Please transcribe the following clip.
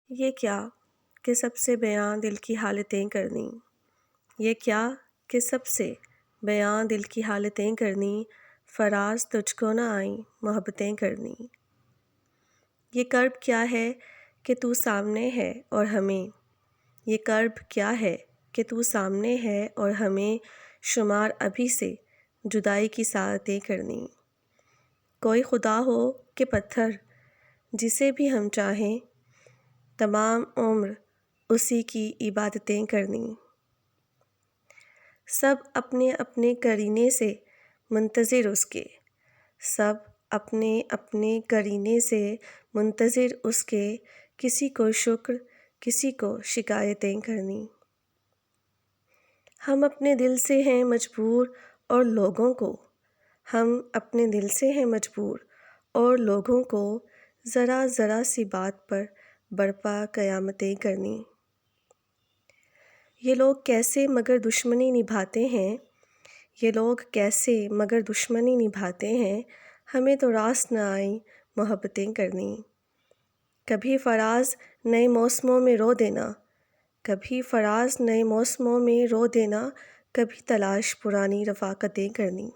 یہ کیا کہ سب سے بیاں دل کی حالتیں کرنی، یہ کیا کہ سب سے بیاں دل کی حالتیں کرنی، فراز تجھ کو نہ آئیں محبتیں کرنی۔ یہ کرب کیا ہے کہ تو سامنے ہے اور ہمیں، یہ کرب کیا ہے کہ تو سامنے ہے اور ہمیں شمار ابھی سے جدائی کی ساعتیں کرنی۔ کوئی خدا ہو کہ پتھر جسے بھی ہم چاہیں، تمام عمر اسی کی عبادتیں کرنی۔ سب اپنے اپنے قرینے سے منتظر اس کے، سب اپنے اپنے قرینے سے منتظر اس کے، کسی کو شکر کسی کو شکایتیں کرنی۔ ہم اپنے دل سے ہیں مجبور اور لوگوں کو، ہم اپنے دل سے ہیں مجبور اور لوگوں کو ذرا ذرا سی بات پر برپا قیامتیں کرنی۔ یہ لوگ کیسے مگر دشمنی نبھاتے ہیں، یہ لوگ کیسے مگر دشمنی نبھاتے ہیں، ہمیں تو راس نہ آئیں محبتیں کرنی۔ کبھی فراز نئے موسموں میں رو دینا، کبھی فراز نئے موسموں میں رو دینا، کبھی تلاش پرانی رفاقتیں کرنی۔